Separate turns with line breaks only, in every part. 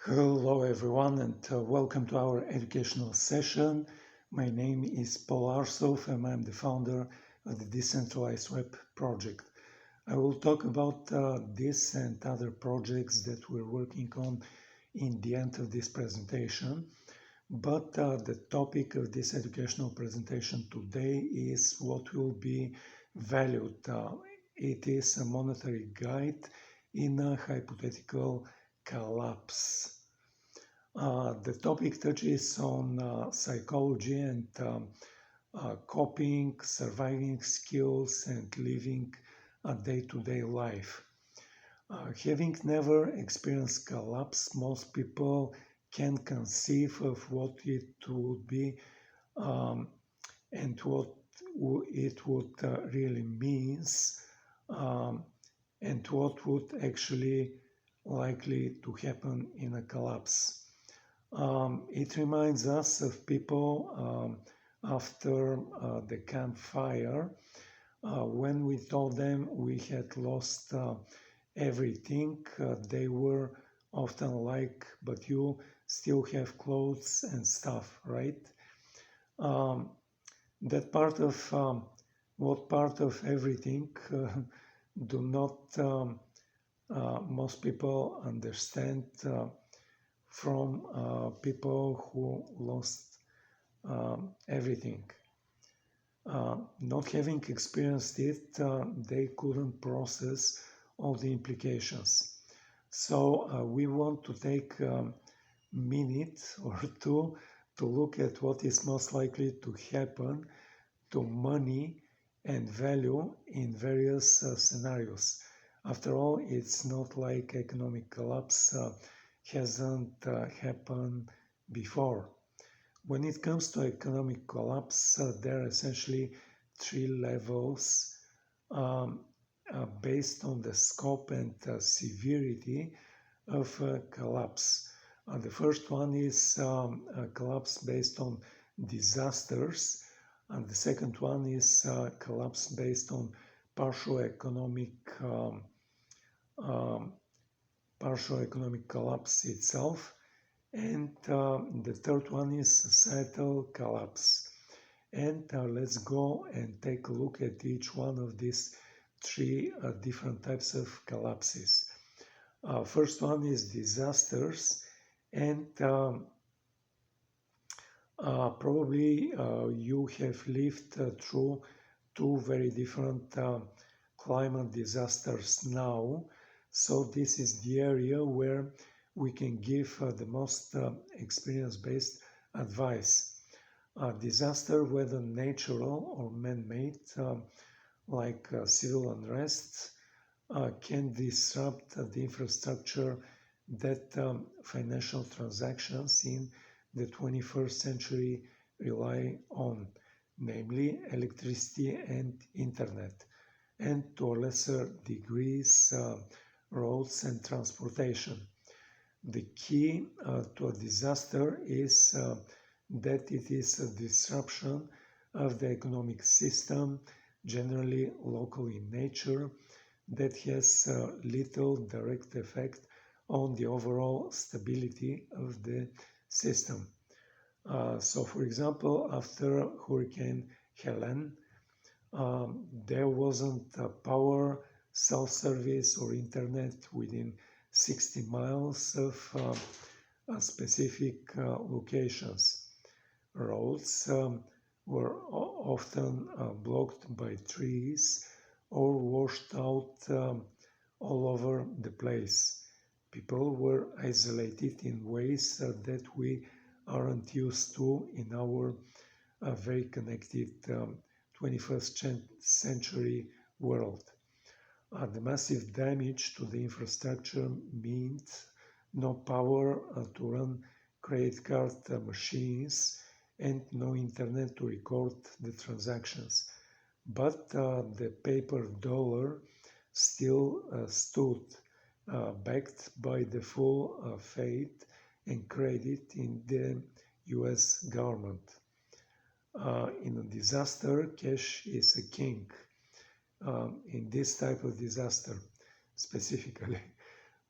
Hello everyone and welcome to our educational session. My name is Paul Arsov and I'm the founder of the Decentralized Web project. I will talk about this and other projects that we're working on in the end of this presentation. But the topic of this educational presentation today is what will be valued. It is a monetary guide in a hypothetical collapse. The topic touches on psychology and coping, surviving skills, and living a day-to-day life. Having never experienced collapse, most people can conceive of what it would be and what it would really means and what would actually likely to happen in a collapse. It reminds us of people after the campfire when we told them we had lost everything. They were often like, but you still have clothes and stuff, right? That part of what part of everything do not most people understand from people who lost everything. Not having experienced it, they couldn't process all the implications. So we want to take a minute or two to look at what is most likely to happen to money and value in various scenarios. After all, it's not like economic collapse hasn't happened before. When it comes to economic collapse, there are essentially three levels based on the scope and severity of collapse. The first one is a collapse based on disasters, and the second one is collapse based on partial economic collapse itself, and the third one is societal collapse. And let's go and take a look at each one of these three different types of collapses. First one is disasters, and probably you have lived through two very different climate disasters now. So this is the area where we can give the most experience-based advice. Disaster, whether natural or man-made, like civil unrest, can disrupt the infrastructure that financial transactions in the 21st century rely on, namely electricity and internet, and to a lesser degrees roads and transportation. The key to a disaster is that it is a disruption of the economic system, generally local in nature, that has little direct effect on the overall stability of the system. So, for example, after Hurricane Helen, there wasn't power, cell service, or internet within 60 miles of specific locations. Roads were often blocked by trees or washed out all over the place. People were isolated in ways that we aren't used to in our very connected 21st century world. The massive damage to the infrastructure means no power to run credit card machines and no internet to record the transactions. But the paper dollar still stood, backed by the full faith and credit in the US government. In a disaster, cash is a king. In this type of disaster, specifically,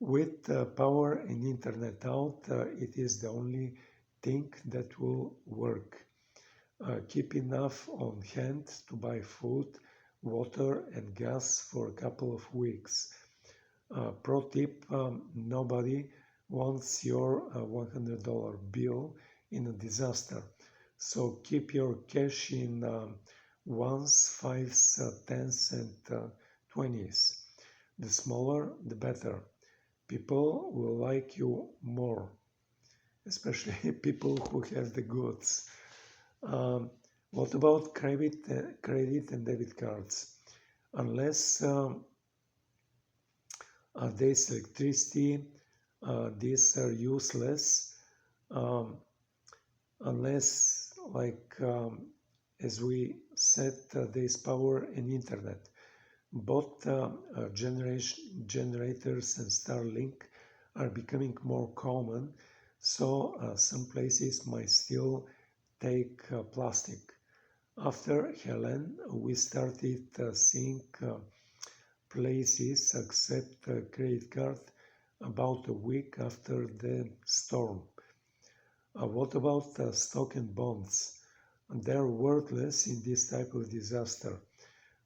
With power and internet out, it is the only thing that will work. Keep enough on hand to buy food, water, and gas for a couple of weeks. Pro tip, nobody wants your $100 bill in a disaster. So keep your cash in ones, fives, tens, and 20s. The smaller, the better. People will like you more, especially people who have the goods. Um, what about credit and debit cards? Unless there's electricity, these are useless um, unless, as we said, there's power and internet. Both generators and Starlink are becoming more common, so some places might still take plastic. After Helen, we started seeing places accept a credit card about a week after the storm. What about stock and bonds? They're worthless in this type of disaster.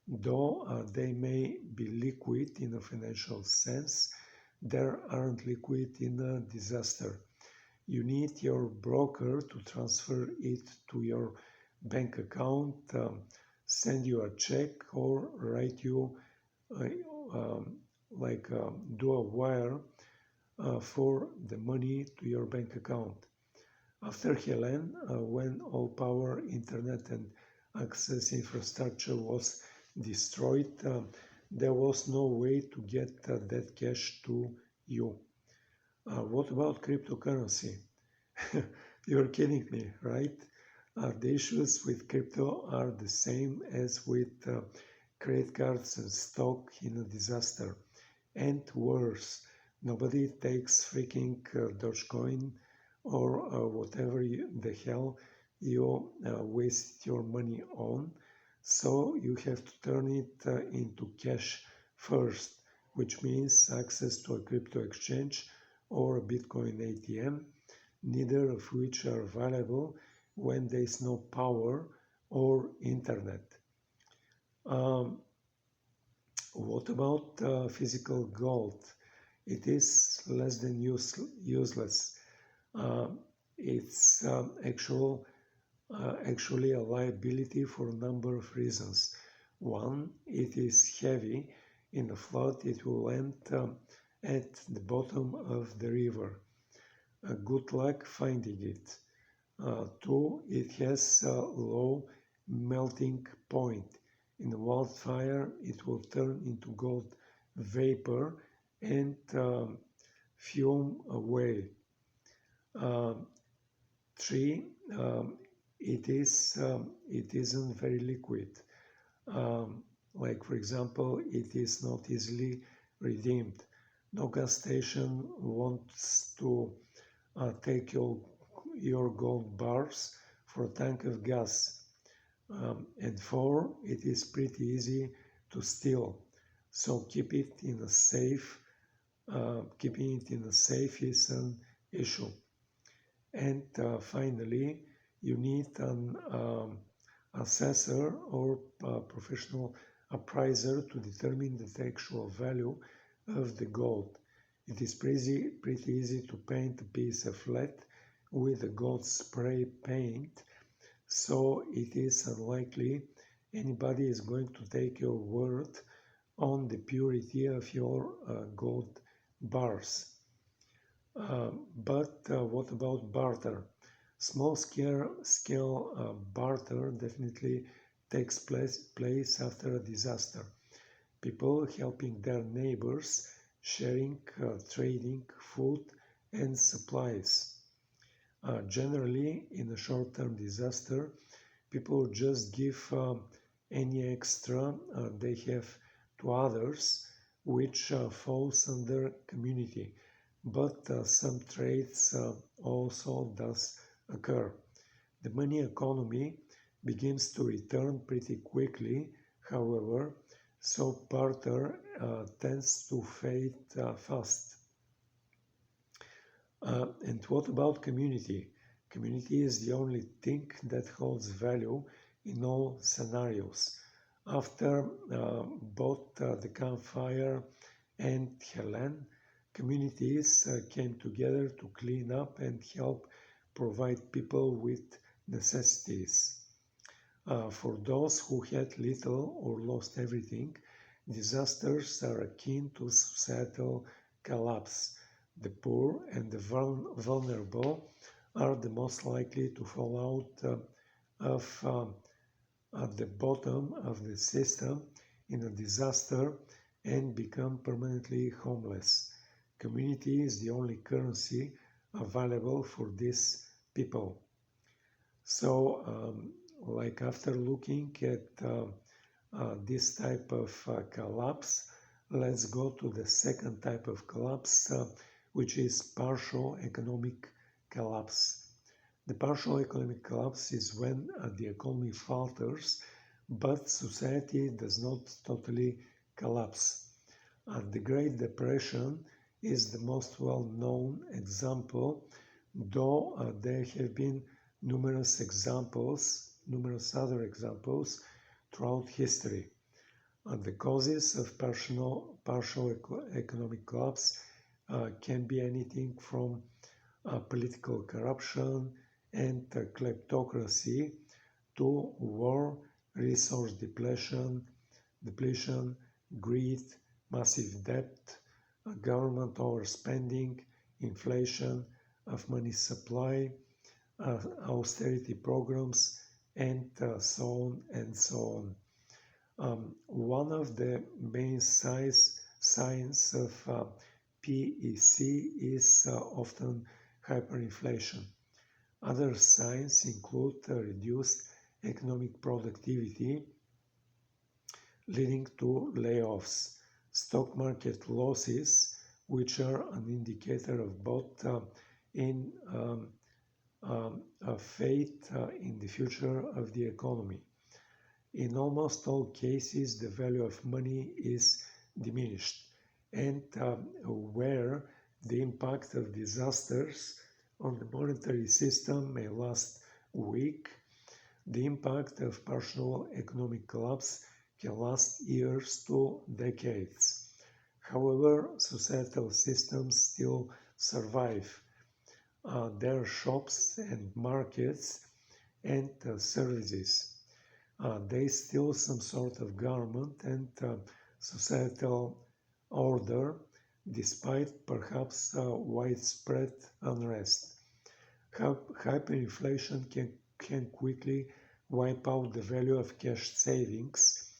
Though they may be liquid in a financial sense, they aren't liquid in a disaster. You need your broker to transfer it to your bank account, send you a check, or write you uh, um, do a wire for the money to your bank account. After Helen, when all power, internet, and access infrastructure was destroyed, there was no way to get that cash to you. What about cryptocurrency? You're kidding me, right? The issues with crypto are the same as with credit cards and stock in a disaster. And worse, nobody takes freaking Dogecoin or whatever the hell you waste your money on. So you have to turn it into cash first, which means access to a crypto exchange or a Bitcoin ATM, neither of which are available when there is no power or internet. Um, what about physical gold? It is less than useless. Uh, it's actually a liability for a number of reasons. One, it is heavy. In a flood, it will land at the bottom of the river. Good luck finding it. Two, it has a low melting point. In a wildfire, it will turn into gold vapor and fume away. Um, Three, it isn't very liquid. Like for example, it is not easily redeemed. No gas station wants to take your gold bars for a tank of gas. And four, it is pretty easy to steal. So keeping it in a safe is an issue. And finally, you need an assessor or professional appraiser to determine the actual value of the gold. It is pretty easy to paint a piece of lead with a gold spray paint, so it is unlikely anybody is going to take your word on the purity of your gold bars. But what about barter? Small scale barter definitely takes place after a disaster. People helping their neighbors, sharing, trading food and supplies. Generally, in a short-term disaster, people just give any extra they have to others, which falls under community. But some trades also does occur. The money economy begins to return pretty quickly, however, so barter tends to fade fast. And what about community? Community is the only thing that holds value in all scenarios. After both the campfire and Helen, communities came together to clean up and help provide people with necessities. For those who had little or lost everything, disasters are akin to societal collapse. The poor and the vulnerable are the most likely to fall out of at the bottom of the system in a disaster and become permanently homeless. Community is the only currency available for these people. So, like after looking at this type of collapse, let's go to the second type of collapse, which is partial economic collapse. The partial economic collapse is when the economy falters, but society does not totally collapse. The Great Depression is the most well-known example, though there have been numerous other examples throughout history. The causes of partial economic collapse can be anything from political corruption and kleptocracy to war, resource depletion, greed, massive debt, government overspending, inflation of money supply, austerity programs, and so on and so on. One of the main signs of PEC is often hyperinflation. Other signs include reduced economic productivity leading to layoffs, stock market losses, which are an indicator of both in faith in the future of the economy. In almost all cases, the value of money is diminished, and where the impact of disasters on the monetary system may last a week, the impact of partial economic collapse can last years to decades. However, societal systems still survive. There are shops and markets and services. There is still some sort of government and societal order, despite perhaps widespread unrest. Hyperinflation can quickly wipe out the value of cash savings.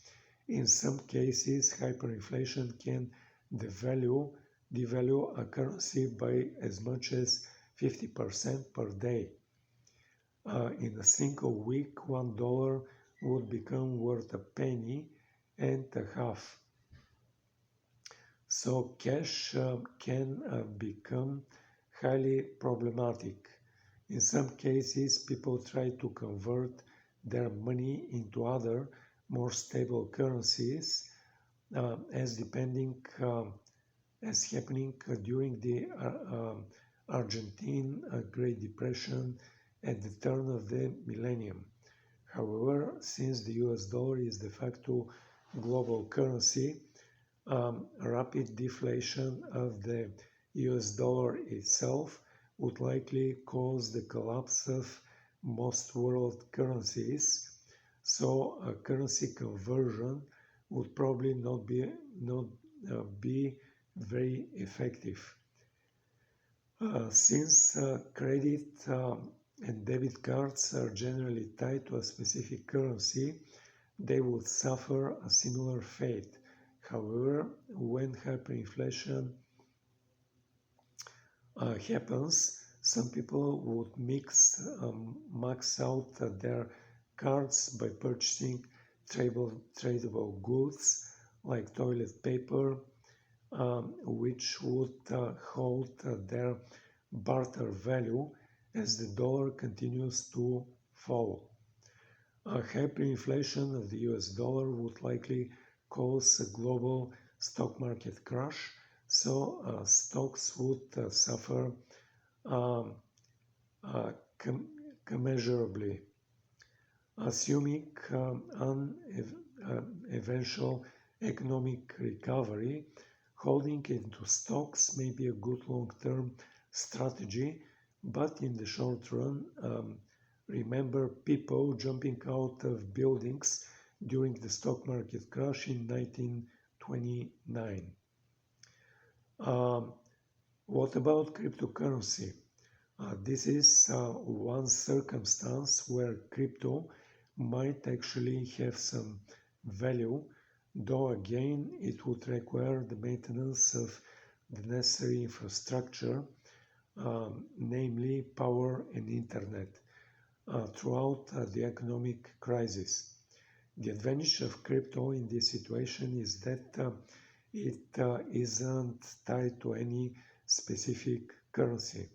In some cases, hyperinflation can devalue a currency by as much as 50% per day. In a single week, $1 would become worth a penny and a half. So cash can become highly problematic. In some cases, people try to convert their money into other, more stable currencies, as happening during the Argentine Great Depression at the turn of the millennium. However, since the US dollar is de facto global currency, rapid deflation of the US dollar itself would likely cause the collapse of most world currencies, so a currency conversion would probably not be very effective. Since credit and debit cards are generally tied to a specific currency, they would suffer a similar fate. However, when hyperinflation happens, some people would max out their cards by purchasing tradable goods like toilet paper, which would hold their barter value as the dollar continues to fall. Hyperinflation of the US dollar would likely cause a global stock market crash, so stocks would suffer um, uh, com- commensurably, assuming an eventual economic recovery. Holding into stocks may be a good long-term strategy, but in the short run, remember people jumping out of buildings during the stock market crash in 1929. Um, what about cryptocurrency? This is one circumstance where crypto might actually have some value, though again it would require the maintenance of the necessary infrastructure, namely power and internet, throughout the economic crisis. The advantage of crypto in this situation is that it isn't tied to any specific currency.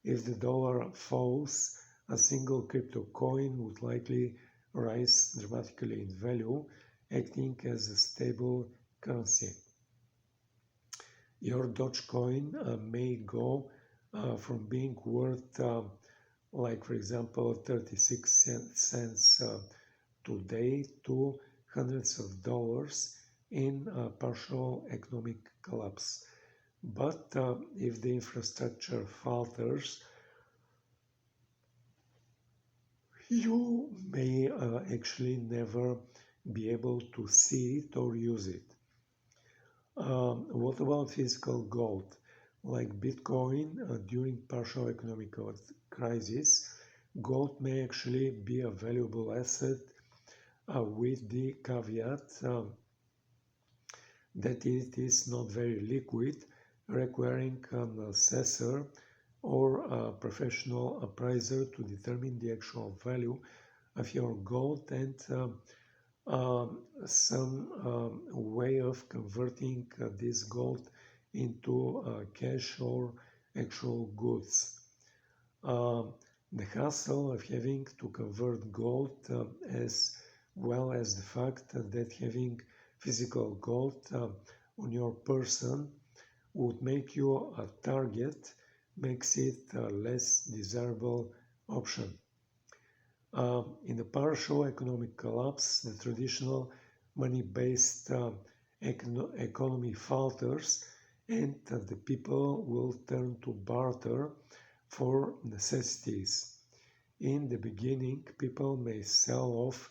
If the dollar falls, a single crypto coin would likely rise dramatically in value, acting as a stable currency. Your Dogecoin may go from being worth, like for example, 36 cents today to hundreds of dollars in a partial economic collapse. But if the infrastructure falters, you may actually never be able to see it or use it. What about physical gold? Like Bitcoin, during partial economic crisis, gold may actually be a valuable asset with the caveat that it is not very liquid, requiring an assessor or a professional appraiser to determine the actual value of your gold and some way of converting this gold into cash or actual goods. Um, the hassle of having to convert gold, as well as the fact that having physical gold on your person would make you a target, makes it a less desirable option. In the partial economic collapse, the traditional money-based economy falters, and the people will turn to barter for necessities. In the beginning, people may sell off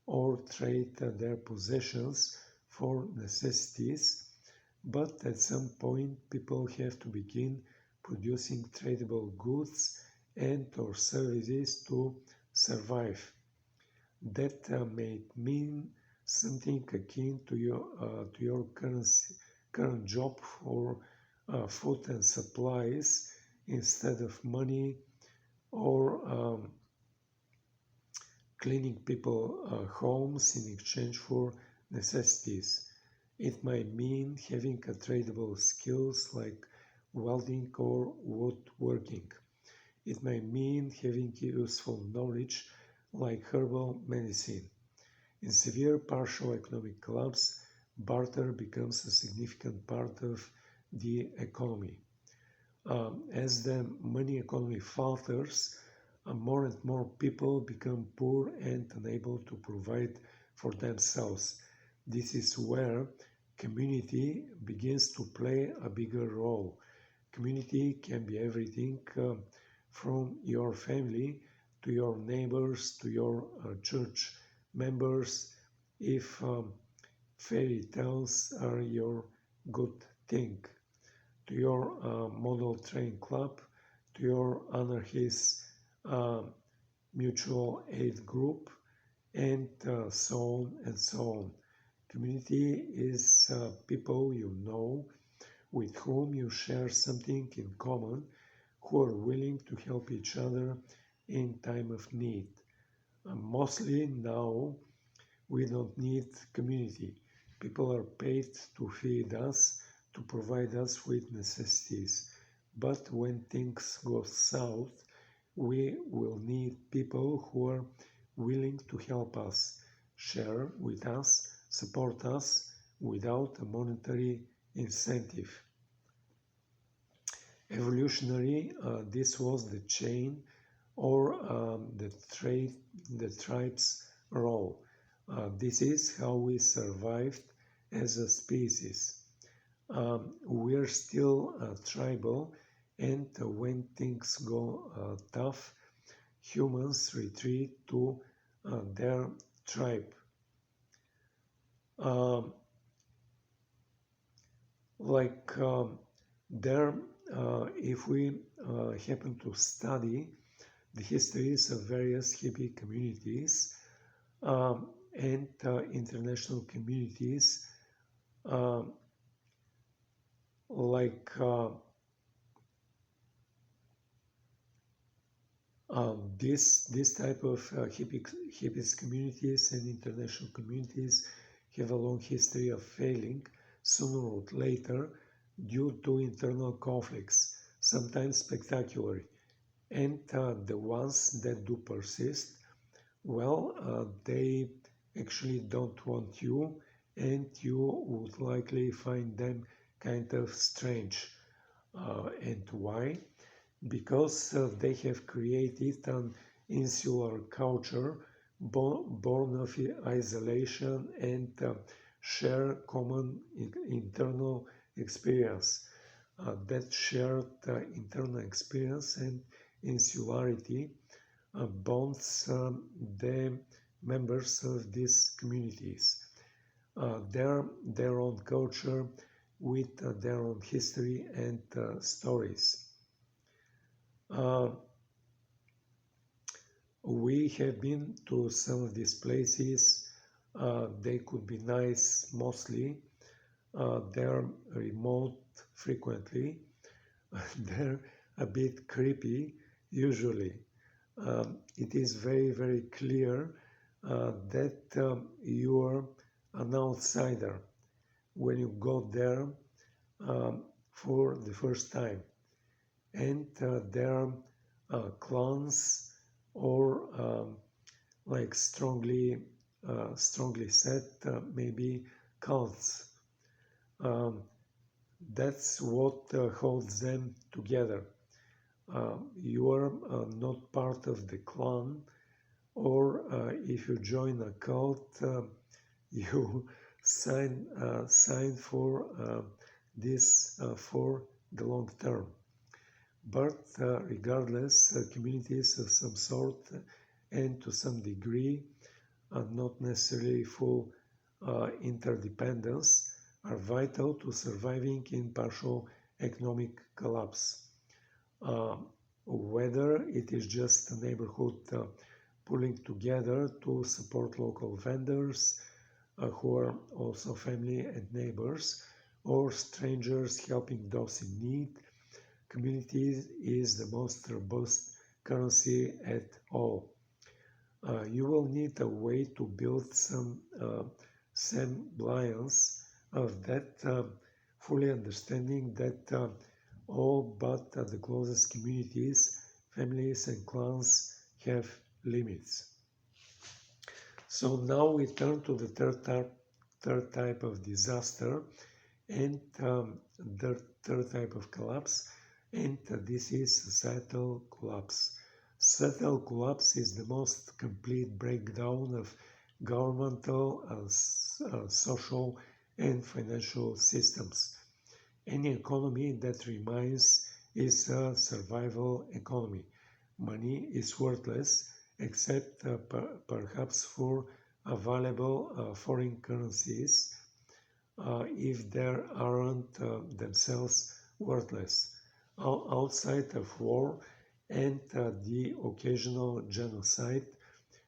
or trade their possessions for necessities, but at some point people have to begin producing tradable goods and or services to survive. That may mean something akin to your current job for food and supplies instead of money, or cleaning people homes in exchange for necessities. It might mean having a tradable skills like welding or woodworking. It may mean having useful knowledge like herbal medicine. In severe partial economic collapse, barter becomes a significant part of the economy. As the money economy falters, more and more people become poor and unable to provide for themselves. This is where community begins to play a bigger role. Community can be everything from your family to your neighbors to your church members. If fairy tales are your good thing, to your model train club, to your anarchist uh, mutual aid group, and so on and so on. Community is people you know with whom you share something in common, who are willing to help each other in time of need. Mostly now, we don't need community. People are paid to feed us, to provide us with necessities. But when things go south, we will need people who are willing to help us, share with us, support us without a monetary incentive. Evolutionary, this was the chain or the tribe's role. This is how we survived as a species. We're still tribal, and when things go tough, humans retreat to their tribe. Um, like there, if we happen to study the histories of various hippie communities and international communities, um, like this type of hippies communities and international communities have a long history of failing sooner or later due to internal conflicts, sometimes spectacular. And the ones that do persist, well, they actually don't want you, and you would likely find them kind of strange. And why? Because they have created an insular culture born of isolation and share common internal experience. That shared internal experience and insularity bonds the members of these communities. Their own culture with their own history and stories. Uh, we have been to some of these places. They could be nice mostly. They're remote frequently. They're a bit creepy usually. It is very, very clear that you're an outsider when you go there for the first time. And there are clans or like strongly set maybe cults. Um, that's what holds them together. You are not part of the clan, or if you join a cult, you sign for this for the long term. But regardless, communities of some sort and to some degree, not necessarily full interdependence, are vital to surviving in partial economic collapse. Uh, whether it is just a neighborhood pulling together to support local vendors who are also family and neighbors, or strangers helping those in need, community is the most robust currency at all. You will need a way to build some semblance of that, fully understanding that all but the closest communities, families, and clans have limits. So now we turn to the third type of disaster and the third type of collapse, and this is societal collapse. Societal collapse is the most complete breakdown of governmental, social, and financial systems. Any economy that remains is a survival economy. Money is worthless except perhaps for available foreign currencies if they aren't themselves worthless. Outside of war and the occasional genocide,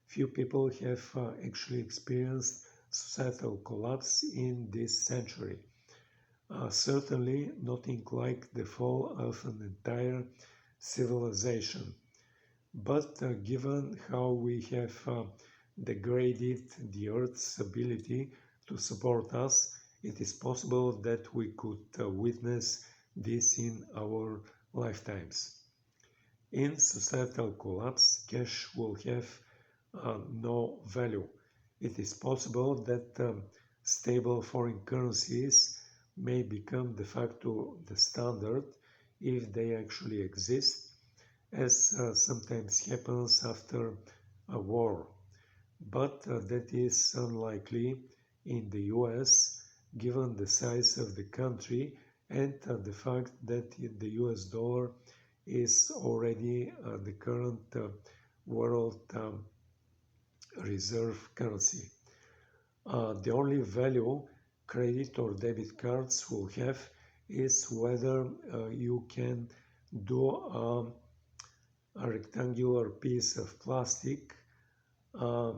few people have actually experienced societal collapse in this century. Certainly nothing like the fall of an entire civilization. But given how we have degraded the Earth's ability to support us, it is possible that we could witness this in our lifetimes. In societal collapse, cash will have no value. It is possible that stable foreign currencies may become de facto the standard if they actually exist, as sometimes happens after a war. But that is unlikely in the US given the size of the country and the fact that the US dollar is already the current world reserve currency. The only value credit or debit cards will have is whether you can do a rectangular piece of plastic, uh,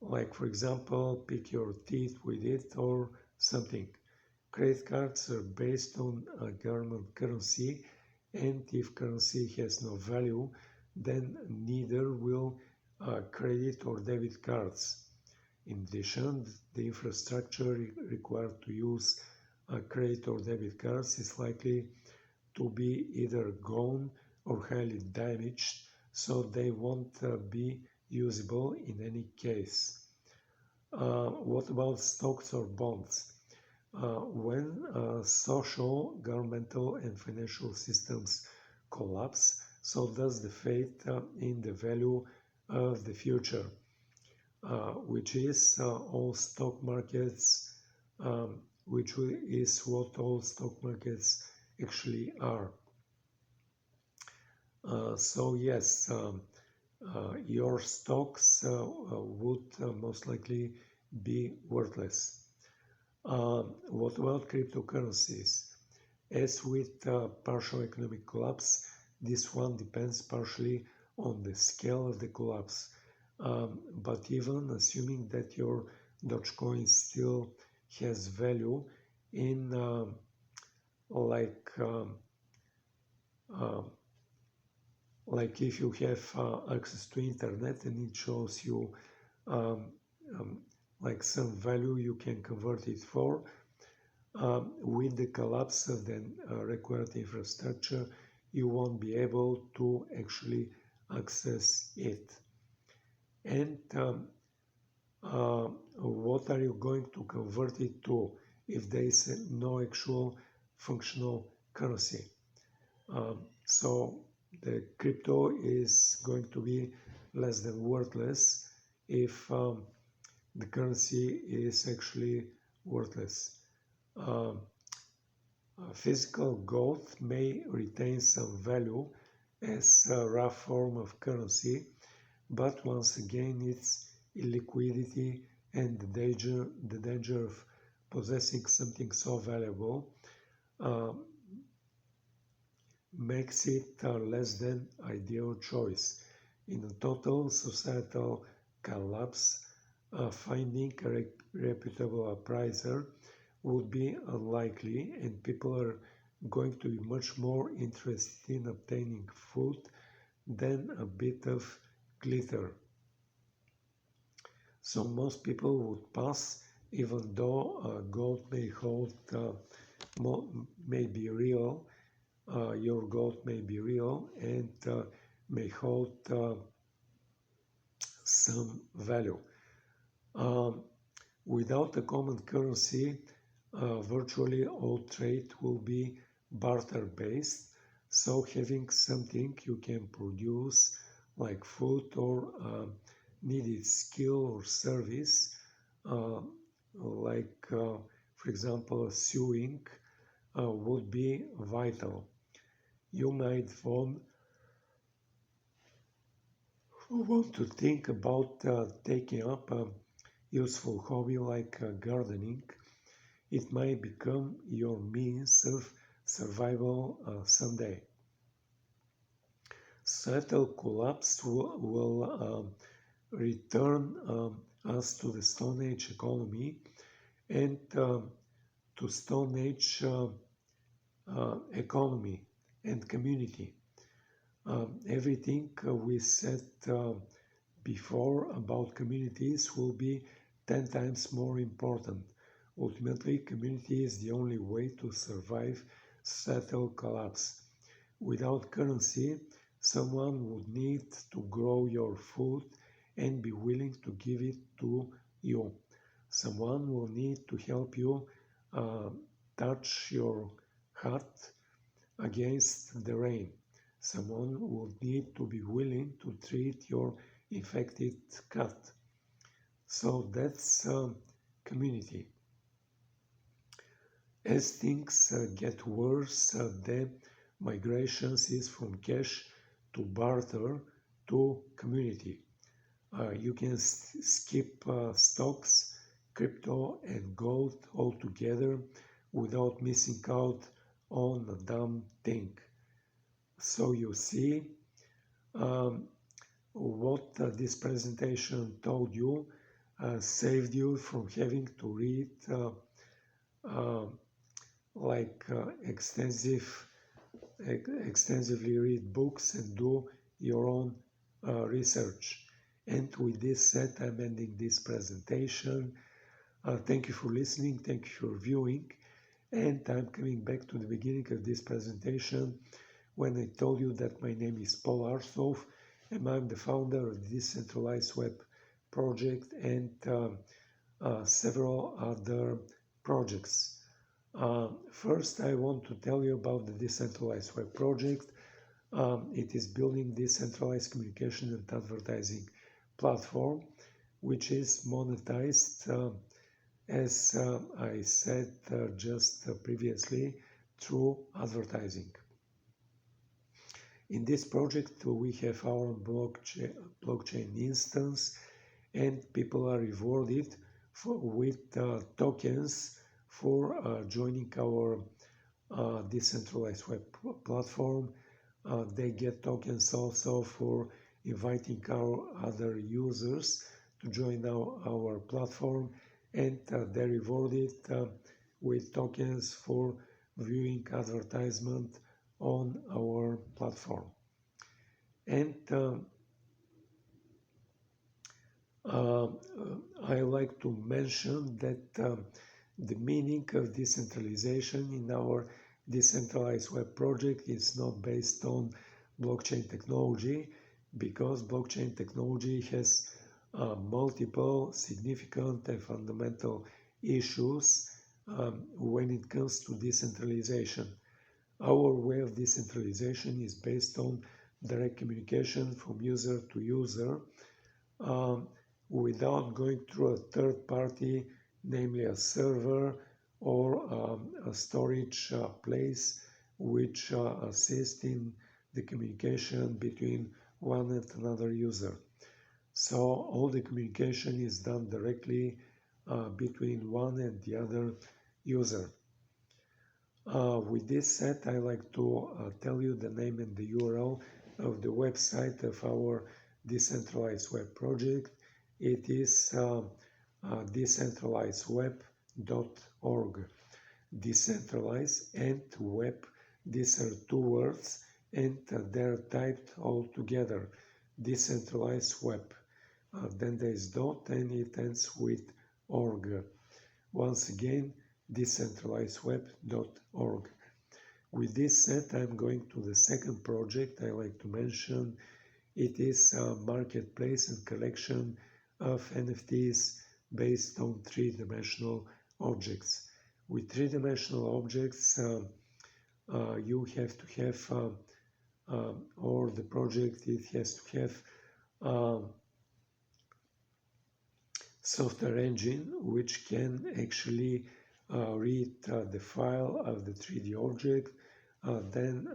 like for example, pick your teeth with it or something. Credit cards are based on a government currency, and if currency has no value, then neither will credit or debit cards. In addition, the infrastructure required to use credit or debit cards is likely to be either gone or highly damaged, so they won't be usable in any case. What about stocks or bonds? When social, governmental, and financial systems collapse, so does the faith in the value of the future, which is all stock markets, which is what all stock markets actually are. So yes, your stocks would most likely be worthless. What about cryptocurrencies? As with partial economic collapse, this one depends partially on the scale of the collapse. But even assuming that your Dogecoin still has value in like uh, like if you have access to internet and it shows you um, um, like some value you can convert it for. With the collapse of the required infrastructure, you won't be able to actually access it. And what are you going to convert it to if there is no actual functional currency? So the crypto is going to be less than worthless if the currency is actually worthless. Um, Physical gold may retain some value as a rough form of currency, but once again its illiquidity and the danger of possessing something so valuable uh, makes it a less than ideal choice. In a total societal collapse, finding a reputable appraiser would be unlikely, and people are going to be much more interested in obtaining food than a bit of glitter. So most people would pass, even though gold may hold may be real. Your gold may be real and may hold some value. Um, Without a common currency, virtually all trade will be barter-based, so having something you can produce like food or needed skill or service, uh, for example, sewing, would be vital. You might want to think about taking up a useful hobby like gardening. It might become your means of survival someday. Societal collapse will return us to the Stone Age economy and to Stone Age economy and community. Everything we said before about communities will be 10 times more important. Ultimately, community is the only way to survive societal collapse. Without currency, someone would need to grow your food and be willing to give it to you. Someone will need to help you uh, touch your heart against the rain. Someone would need to be willing to treat your infected cat. So that's community. As things get worse, the migrations is from cash to barter to community. You can skip stocks, crypto and gold altogether without missing out on a damn thing. So you see um, what this presentation told you saved you from having to read uh, extensively read books and do your own research. And with this said, I'm ending this presentation. Thank you for listening, thank you for viewing, and I'm coming back to the beginning of this presentation when I told you that my name is Paul Arsov and I'm the founder of the Decentralized Web project and several other projects. First, I want to tell you about the Decentralized Web project. It is building decentralized communication and advertising platform, which is monetized, as I said just previously, through advertising. In this project, we have our blockchain instance, and people are rewarded with tokens for joining our decentralized web platform. They get tokens also for inviting our other users to join our platform, and they're rewarded with tokens for viewing advertisement on our platform. And I like to mention that the meaning of decentralization in our decentralized web project is not based on blockchain technology, because blockchain technology has multiple significant and fundamental issues when it comes to decentralization. Our way of decentralization is based on direct communication from user to user without going through a third party, namely a server or a storage place, which assists in the communication between one and another user. So all the communication is done directly between one and the other user. With this said, I like to tell you the name and the URL of the website of our decentralized web project. It is decentralizedweb.org. Decentralized and web, these are two words, and they're typed all together. Decentralized web. Then there is dot and it ends with org. Once again, decentralizedweb.org. With this said, I'm going to the second project I like to mention. It is a marketplace and collection of NFTs based on three-dimensional objects. With three-dimensional objects, you have to have, or the project, it has to have software engine which can actually read the file of the 3D object. Then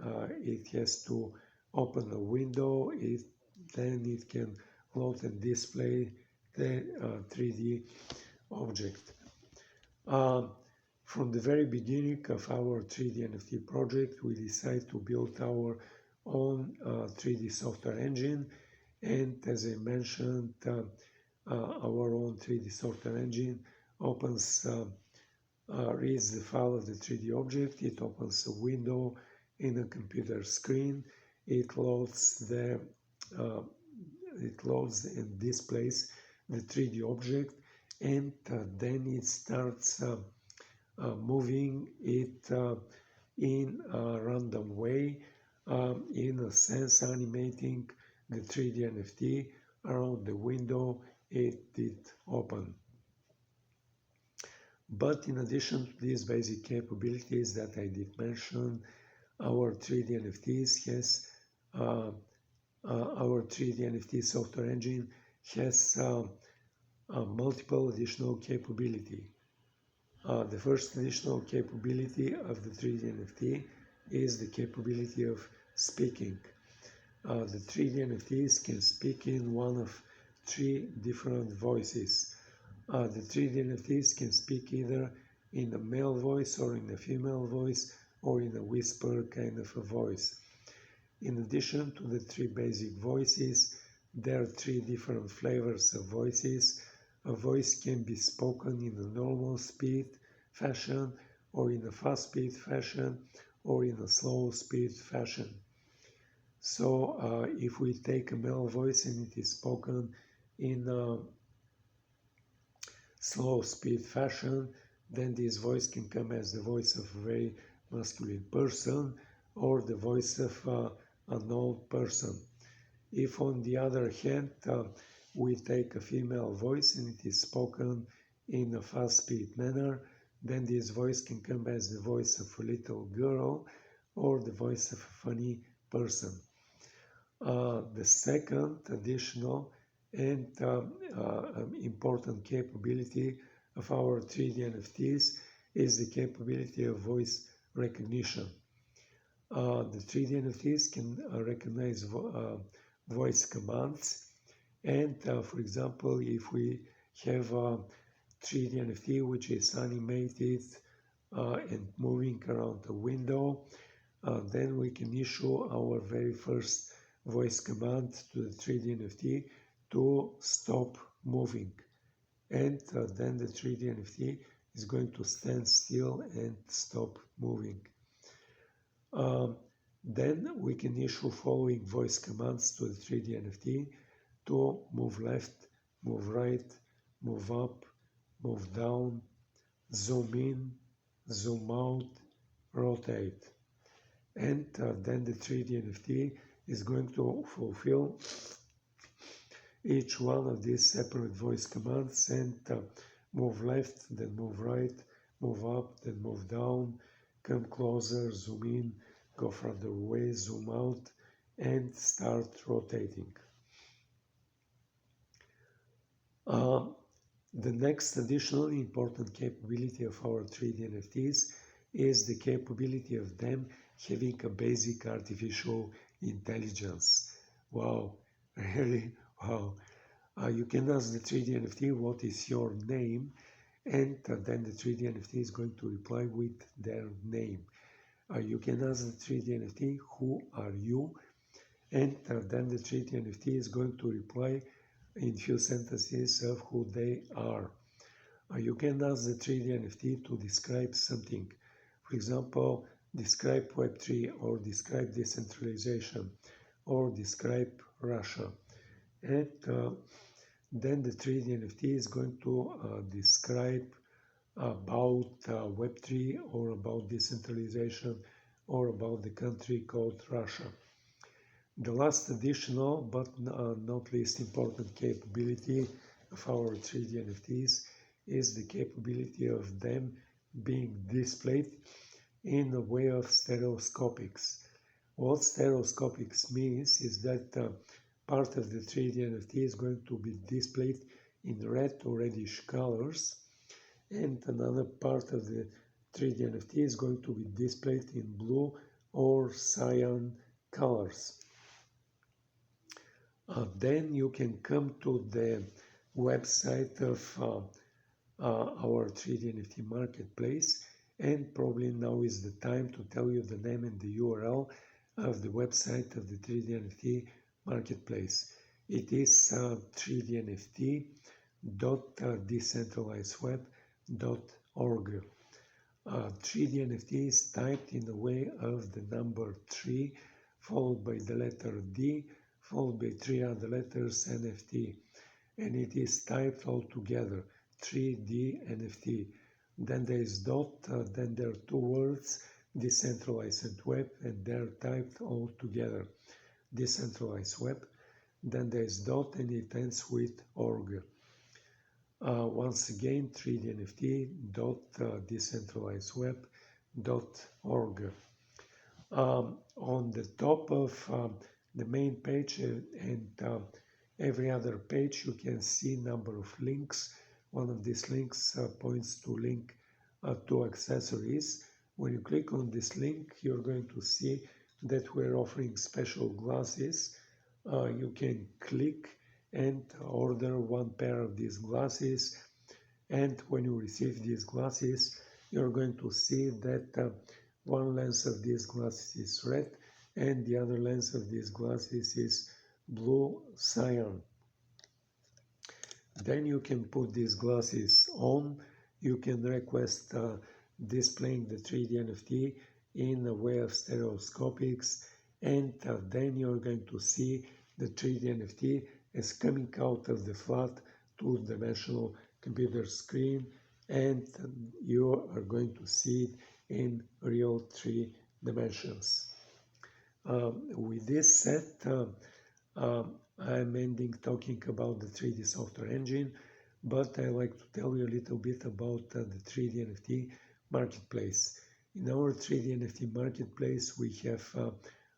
it has to open a window, then it can load and display the 3D object. From the very beginning of our 3D NFT project, we decided to build our own 3D software engine, and as I mentioned, our own 3D software engine opens, reads the file of the 3D object, it opens a window in a computer screen, it loads and displays the 3D object, and then it starts moving it in a random way, in a sense animating the 3D NFT around the window it did open. But in addition to these basic capabilities that I did mention, Our 3D NFTs has our 3D NFT software engine has multiple additional capability. The first additional capability of the 3D NFT is the capability of speaking. The 3D NFTs can speak in one of three different voices. The 3D NFTs can speak either in a male voice or in a female voice or in a whisper kind of a voice. In addition to the three basic voices, there are three different flavors of voices. A voice can be spoken in a normal speed fashion, or in a fast speed fashion, or in a slow speed fashion. So if we take a male voice and it is spoken in a slow speed fashion, then this voice can come as the voice of a very masculine person or the voice of an old person. If on the other hand we take a female voice and it is spoken in a fast speed manner, then this voice can come as the voice of a little girl or the voice of a funny person. The second additional and important capability of our 3D NFTs is the capability of voice recognition. The 3D NFTs can recognize voice commands, and for example, if we have a 3D NFT which is animated and moving around a window, then we can issue our very first voice command to the 3D NFT to stop moving, and then the 3D NFT is going to stand still and stop moving. Then we can issue following voice commands to the 3D NFT to move left, move right, move up, move down, zoom in, zoom out, rotate. And then the 3D NFT is going to fulfill each one of these separate voice commands and move left, then move right, move up, then move down, come closer, zoom in, go further away, zoom out, and start rotating. The next additionally important capability of our 3D NFTs is the capability of them having a basic artificial intelligence. Wow, really, wow. You can ask the 3D NFT what is your name, and then the 3D NFT is going to reply with their name. You can ask the 3D NFT who are you, and then the 3D NFT is going to reply in few sentences of who they are. You can ask the 3D NFT to describe something. For example, describe Web3 or describe decentralization or describe Russia. And then the 3D NFT is going to describe about Web3 or about decentralization or about the country called Russia. The last additional but not least important capability of our 3D NFTs is the capability of them being displayed in a way of stereoscopics. What stereoscopics means is that part of the 3D NFT is going to be displayed in red or reddish colors, and another part of the 3D NFT is going to be displayed in blue or cyan colors. Then you can come to the website of our 3D NFT marketplace, and probably now is the time to tell you the name and the URL of the website of the 3D NFT marketplace. It is 3dnft.decentralizedweb.org. 3D NFT is typed in the way of the number 3 followed by the letter D followed by 3 other letters NFT, and it is typed all together 3D NFT. Then there is dot, then there are two words decentralized web, and they're typed all together decentralized web. Then there is dot and it ends with org. Once again 3dnft.decentralizedweb.org. On the top of the main page and every other page, you can see number of links. One of these links points to link to accessories. When you click on this link, you're going to see that we're offering special glasses. You can click and order one pair of these glasses, and when you receive these glasses, you're going to see that one lens of these glasses is red and the other lens of these glasses is blue cyan. Then you can put these glasses on. You can request displaying the 3D NFT in a way of stereoscopics, and then you're going to see the 3D NFT as coming out of the flat two-dimensional computer screen, and you are going to see it in real 3 dimensions. With this said, I'm ending talking about the 3D software engine, but I like to tell you a little bit about the 3D NFT marketplace. In our 3D NFT marketplace, we have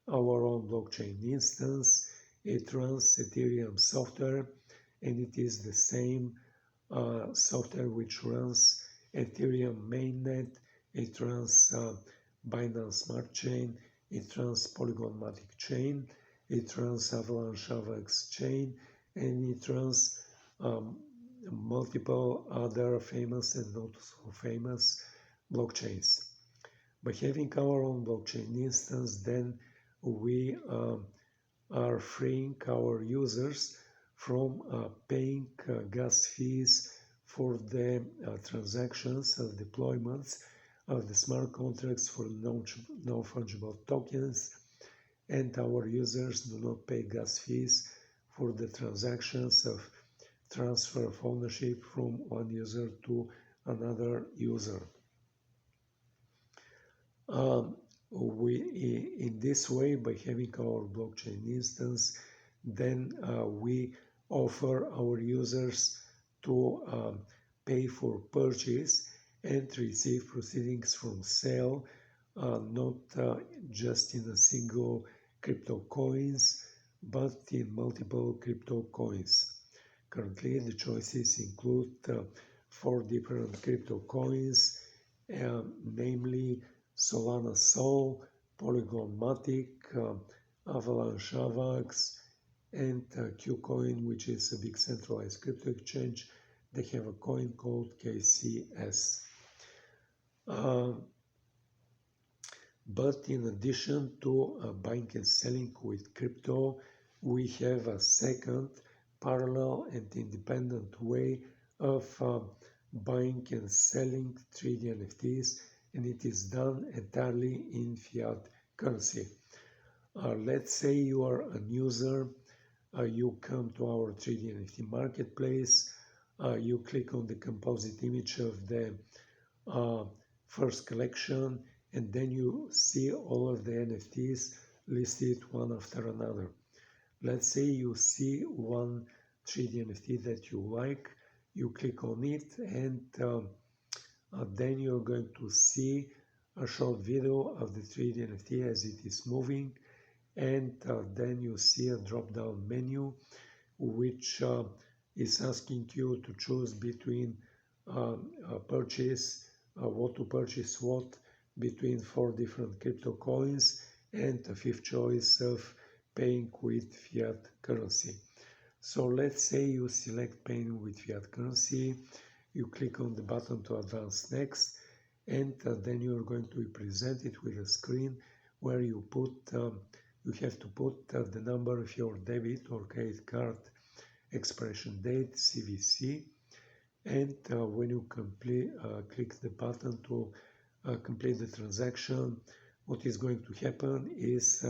our own blockchain instance. It runs Ethereum software, and it is the same software which runs Ethereum mainnet. It runs Binance Smart Chain. It runs Polygon Matic Chain. It runs Avalanche Avax Chain, and it runs multiple other famous and not so famous blockchains. By having our own blockchain instance, then we are freeing our users from paying gas fees for the transactions of deployments of the smart contracts for non-fungible tokens, and our users do not pay gas fees for the transactions of transfer of ownership from one user to another user. In this way, by having our blockchain instance, then we offer our users to pay for purchase and receive proceedings from sale, not just in a single crypto coins, but in multiple crypto coins. Currently, the choices include 4 different crypto coins, namely Solana Sol, Polygon Matic, Avalanche Avax, and Qcoin, which is a big centralized crypto exchange. They have a coin called KCS. But in addition to buying and selling with crypto, we have a second parallel and independent way of buying and selling 3D NFTs, and it is done entirely in fiat currency. Let's say you are a user, you come to our 3D NFT marketplace, you click on the composite image of the first collection, and then you see all of the NFTs listed one after another. Let's say you see one 3D NFT that you like, you click on it, and then you're going to see a short video of the 3D NFT as it is moving, and then you see a drop-down menu which is asking you to choose between purchase, what to purchase what, between 4 different crypto coins, and a fifth choice of paying with fiat currency. So let's say you select paying with fiat currency, you click on the button to advance next, and then you're going to be presented with a screen where you have to put the number of your debit or credit card expiration date, CVC, and when you click the button to complete the transaction, what is going to happen is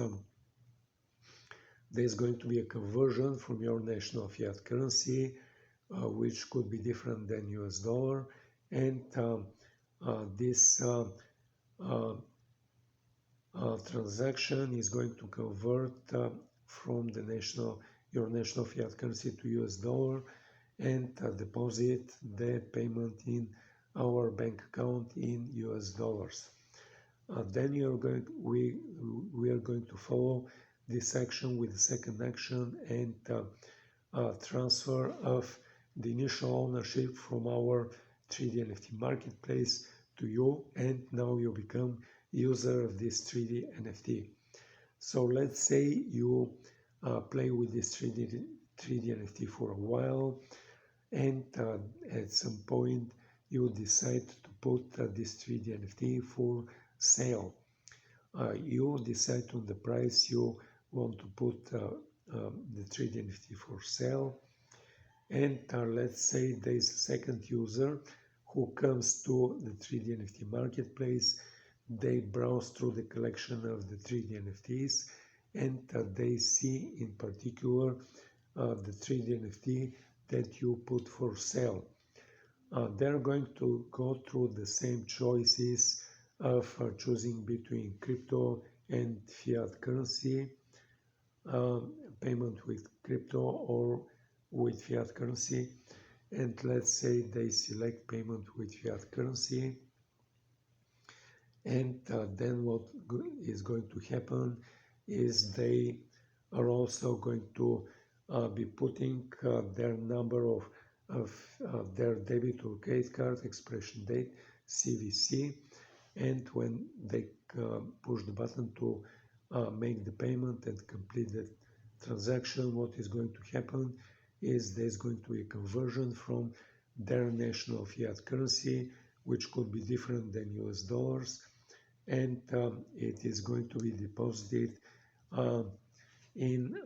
there's going to be a conversion from your national fiat currency, which could be different than US dollar, and this transaction is going to convert from your national fiat currency to US dollar, and deposit the payment in our bank account in US dollars. Then we are going to follow this action with the second action and transfer of the initial ownership from our 3D NFT marketplace to you, and now you become user of this 3D NFT. So let's say you play with this 3D NFT for a while, and at some point you decide to put this 3D NFT for sale. You decide on the price you want to put the 3D NFT for sale, and let's say there is a second user who comes to the 3D NFT marketplace. They browse through the collection of the 3D NFTs, and they see in particular the 3D NFT that you put for sale. They're going to go through the same choices of choosing between crypto and fiat currency, payment with crypto or with fiat currency. And let's say they select payment with fiat currency. And then what is going to happen is they are also going to be putting their number of their debit or credit card expiration date, CVC, and when they push the button to make the payment and complete the transaction, what is going to happen is there's going to be a conversion from their national fiat currency, which could be different than US dollars, and it is going to be deposited in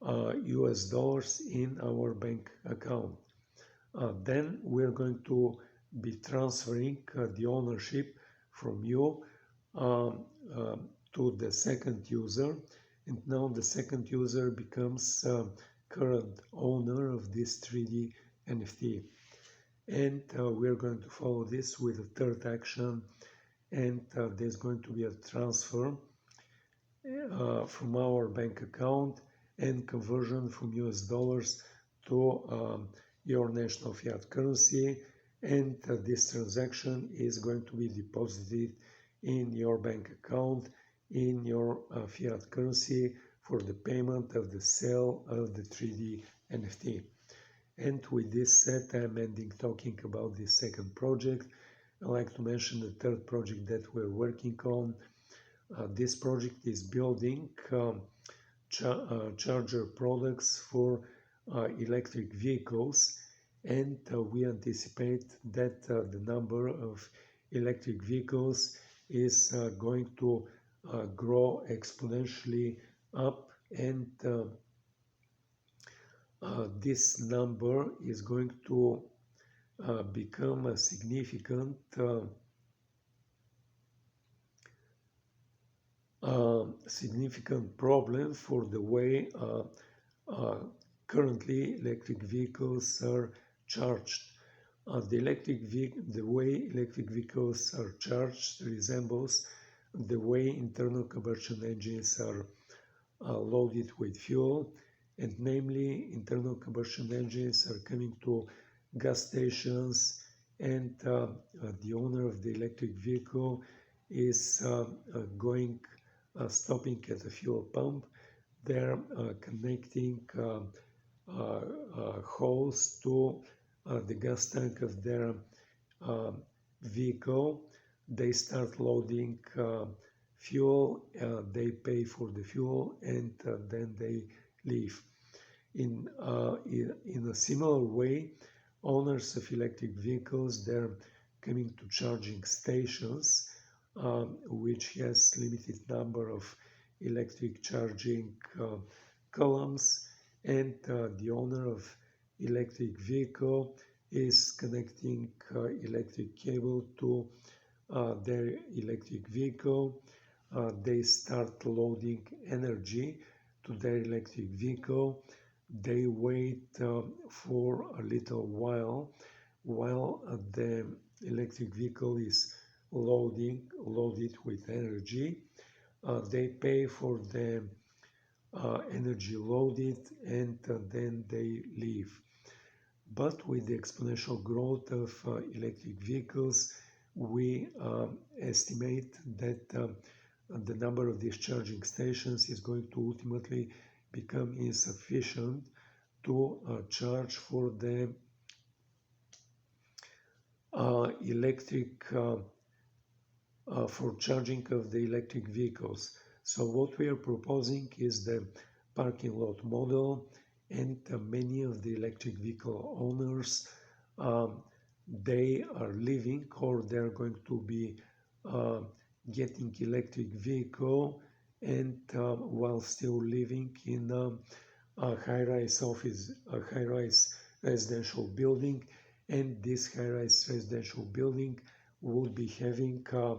US dollars in our bank account. Then we're going to be transferring the ownership from you to the second user, and now the second user becomes current owner of this 3D NFT. And we're going to follow this with a third action, and there's going to be a transfer from our bank account and conversion from US dollars to your national fiat currency, and this transaction is going to be deposited in your bank account in your fiat currency for the payment of the sale of the 3D NFT. And with this said, I'm ending talking about this second project. I'd like to mention the third project that we're working on. This project is building charger products for electric vehicles, and we anticipate that the number of electric vehicles is going to grow exponentially up, and this number is going to become a significant problem for the way currently electric vehicles are charged. The way electric vehicles are charged resembles the way internal combustion engines are loaded with fuel, and namely internal combustion engines are coming to gas stations, and the owner of the electric vehicle is stopping at a fuel pump. They're connecting hose to the gas tank of their vehicle. They start loading fuel, they pay for the fuel, and then they leave. In a similar way, owners of electric vehicles, they're coming to charging stations, which has limited number of electric charging columns, and the owner of electric vehicle is connecting electric cable to their electric vehicle. They start loading energy to their electric vehicle. They wait for a little while the electric vehicle is loaded with energy. They pay for the energy loaded, and then they leave. But with the exponential growth of electric vehicles, we estimate that the number of these charging stations is going to ultimately become insufficient to charge for the for charging of the electric vehicles. So what we are proposing is the parking lot model, and many of the electric vehicle owners, they are living or they're going to be uh, getting electric vehicle, and while still living in a high-rise residential building, and this high-rise residential building would be having a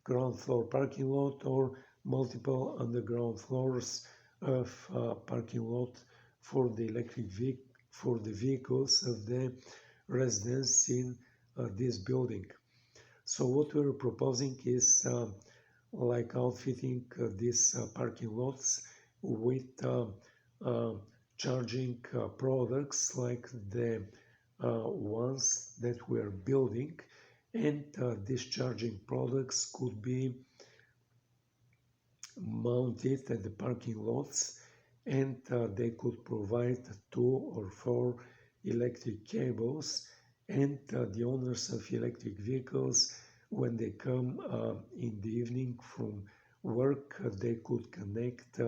ground floor parking lot or multiple underground floors of parking lot for the for the vehicles of the residents in this building. So what we're proposing is like outfitting these parking lots with uh, charging products like the ones that we're building, and these charging products could be mounted at the parking lots, and they could provide 2 or 4 electric cables, and the owners of electric vehicles, when they come in the evening from work, they could connect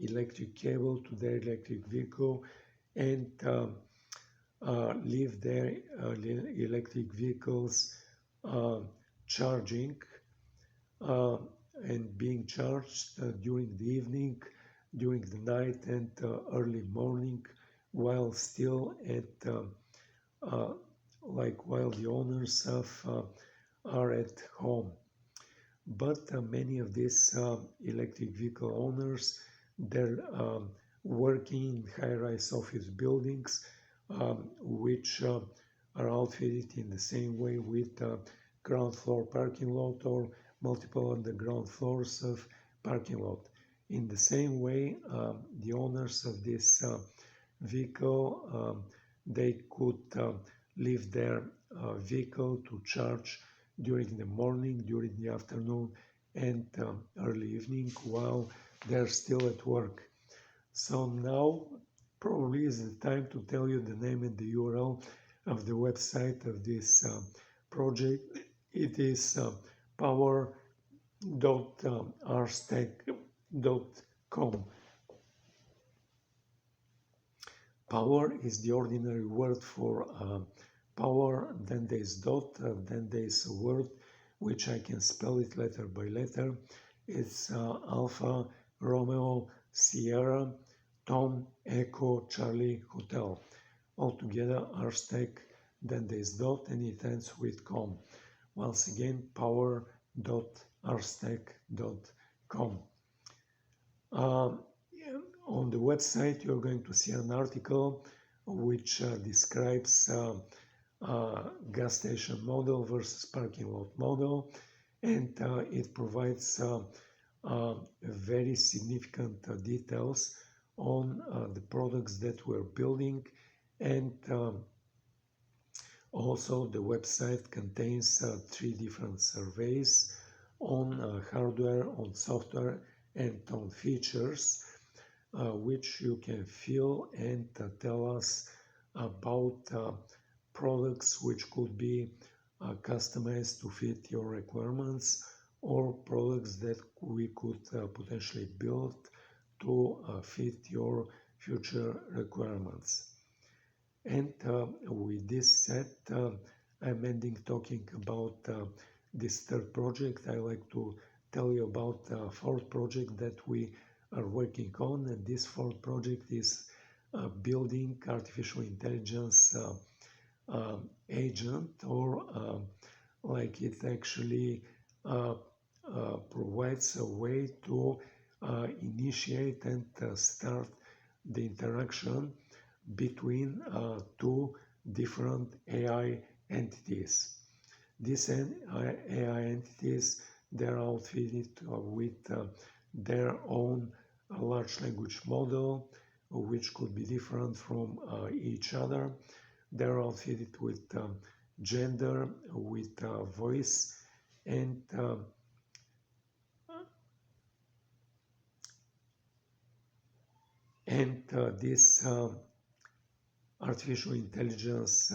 electric cable to their electric vehicle, and leave their electric vehicles charging uh, and being charged during the evening, during the night, and early morning, while still at uh, like while the owners are at home. But many of these electric vehicle owners, they're working in high-rise office buildings, which are outfitted in the same way with ground floor parking lot or multiple underground floors of parking lot. In the same way, the owners of this vehicle, they could leave their vehicle to charge during the morning, during the afternoon, and early evening while they're still at work. So now probably is the time to tell you the name and the URL of the website of this project. It is power.rstack.com. Power is the ordinary word for power, then there is dot, then there is a word which I can spell it letter by letter. It's Alpha Romeo Sierra Tom Echo Charlie Hotel. Altogether rstack, then there is dot, and it ends with com. Once again, power.rstack.com. On the website, you're going to see an article which describes gas station model versus parking lot model, and it provides very significant details on the products that we're building, and also the website contains 3 different surveys on hardware, on software, and on features, which you can fill and tell us about products which could be customized to fit your requirements, or products that we could potentially build to fit your future requirements. And with this said, I'm ending talking about this third project. I like to tell you about the fourth project that we are working on, and this fourth project is building artificial intelligence agent, or like it actually provides a way to initiate and start the interaction between 2 different AI entities. These AI entities, they're outfitted with their own large language model, which could be different from each other. They're outfitted with gender, with voice, and this artificial intelligence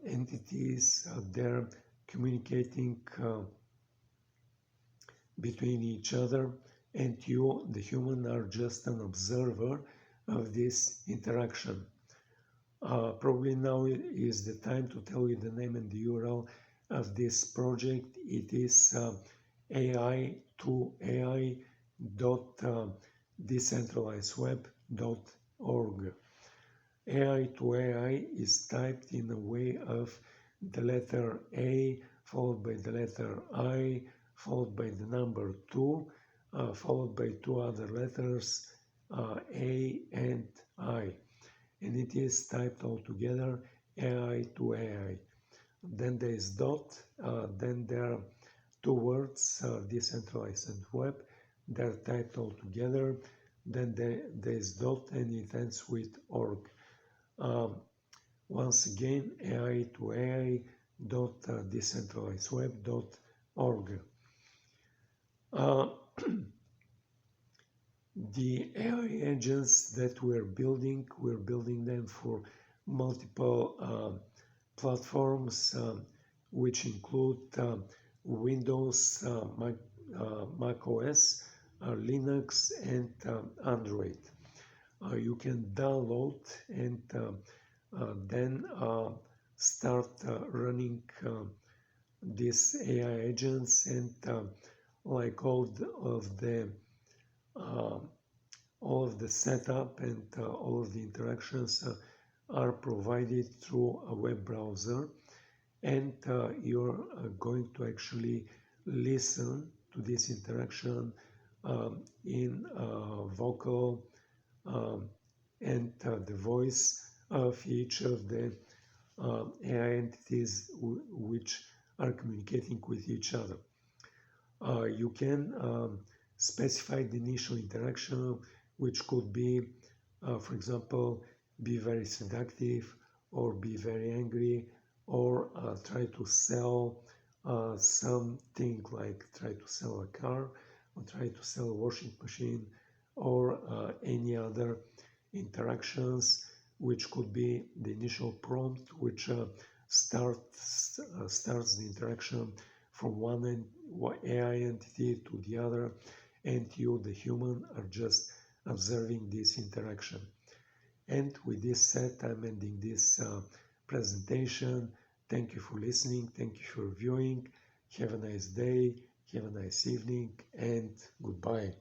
entities, they're communicating between each other, and you, the human, are just an observer of this interaction. Probably now is the time to tell you the name and the URL of this project. It is AI to AI dot decentralizedweb.org. AI to AI is typed in a way of the letter A followed by the letter I followed by the number 2 followed by two other letters A and I, and it is typed all together AI to AI. Then there is dot, then there are two words, decentralized and web. They're typed all together. Then there is dot and it ends with org. Once again, AI to AI dot decentralizedweb.org. The AI agents that we're building them for multiple platforms, which include Windows, Mac OS, Linux, and Android. You can download and then start running these AI agents, and like all of the setup and all of the interactions are provided through a web browser, and you're going to actually listen to this interaction in vocal and the voice of each of the AI entities which are communicating with each other. You can specify the initial interaction, which could be, for example, be very seductive, or be very angry, or try to sell something, like try to sell a car, or try to sell a washing machine, or any other interactions, which could be the initial prompt, which starts the interaction from one AI entity to the other, and you, the human, are just observing this interaction. And with this said, I'm ending this presentation. Thank you for listening. Thank you for viewing. Have a nice day. Have a nice evening, and goodbye.